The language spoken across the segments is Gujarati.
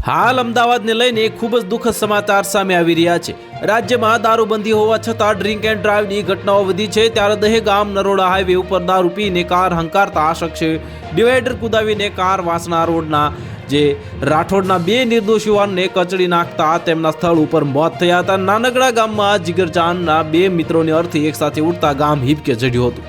હાલ અમદાવાદને લઈને ખૂબ જ દુઃખદ સમાચાર સામે આવી રહ્યા છે। રાજ્યમાં દારૂબંધી હોવા છતાં ડ્રિંક એન્ડ ડ્રાઈવની ઘટનાઓ વધી છે। ત્યારે દહેગામ નરોડા હાઈવે ઉપર દારૂ પીને કાર હંકારતા આ શખ્સે ડિવાઈડર કુદાવીને કાર વાસણા રોડના જે રાઠોડના બે નિર્દોષ યુવાનને કચડી નાખતા તેમના સ્થળ ઉપર મોત થયા હતા। નાનકડા ગામમાં જીગરજાનના બે મિત્રોને અર્થી એકસાથે ઉડતા ગામ હિબકે ચડ્યું હતું।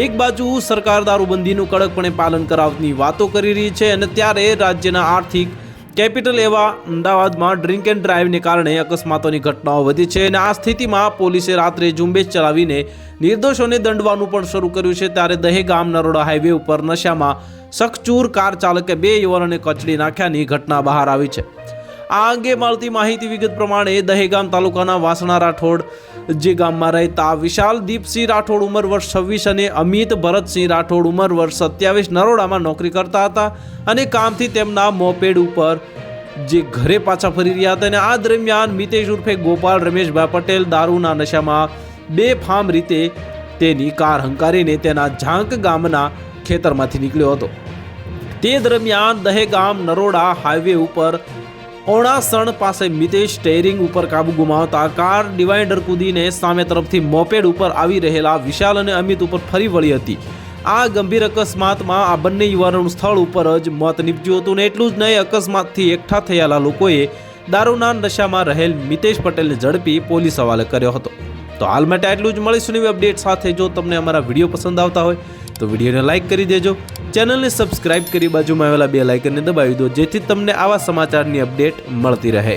એક બાજુ સરકાર દારૂબંધીનું કડકપણે પાલન કરાવવાની વાતો કરી રહી છે અને ત્યારે રાજ્યના આર્થિક કેપિટલ એવા અમદાવાદમાં ડ્રિંક એન્ડ ડ્રાઈવને કારણે અકસ્માતોની ઘટનાઓ વધી છે અને આ સ્થિતિમાં પોલીસે રાત્રે ઝુંબેશ ચલાવીને નિર્દોષોને દંડવાનું પણ શરૂ કર્યું છે। ત્યારે દહેગામ નરોડા હાઈવે ઉપર નશામાં શકચૂર કાર ચાલકે બે યુવાનોને કચડી નાખ્યાની ઘટના બહાર આવી છે। આ અંગે મળતી માહિતી વિગત પ્રમાણે દહેગામ તાલુકાના વાસણા રાઠોડ જે ગામમાં રહેતા વિશાલ દીપસિંહ રાઠોડ ઉંમર વર્ષ 26 અને અમિત ભરતસિંહ રાઠોડ ઉંમર વર્ષ 27 નરોડામાં નોકરી કરતા હતા અને કામથી તેમના મોપેડ ઉપર જે ઘરે પાછા ફરી રહ્યા હતા અને આ દરમિયાન મિતેશ ઉર્ફે ગોપાલ રમેશભાઈ પટેલ દારૂના નશામાં બેફામ રીતે તેની કાર હંકારીને તેના ઝાંક ગામના ખેતરમાંથી નીકળ્યો હતો। તે દરમિયાન દહેગામ નરોડા હાઈવે ઉપર ઓણાસણ પાસે મિતેશ સ્ટેરિંગ ઉપર કાબુ ગુમાવતા કાર ડિવાઈડર કૂદીને સામે તરફથી મોપેડ ઉપર આવી રહેલા વિશાલ અને અમિત ઉપર ફરી વળી હતી। આ ગંભીર અકસ્માતમાં આ બંને યુવાનોનું સ્થળ ઉપર જ મોત નીપજ્યું હતું ને એટલું જ નહીં, અકસ્માતથી એકઠા થયેલા લોકોએ દારૂના નશામાં રહેલ મિતેશ પટેલને ઝડપી પોલીસ હવાલે કર્યો હતો। તો હાલ માટે આટલું જ। મળીશું નવી અપડેટ સાથે। જો તમને અમારા વિડીયો પસંદ આવતા હોય તો વિડીયોને લાઇક કરી દેજો, ચેનલને સબસ્ક્રાઇબ કરી બાજુમાં આવેલા બેલ આઇકનને દબાવી દો, જેથી તમને આવા સમાચારની અપડેટ મળતી રહે।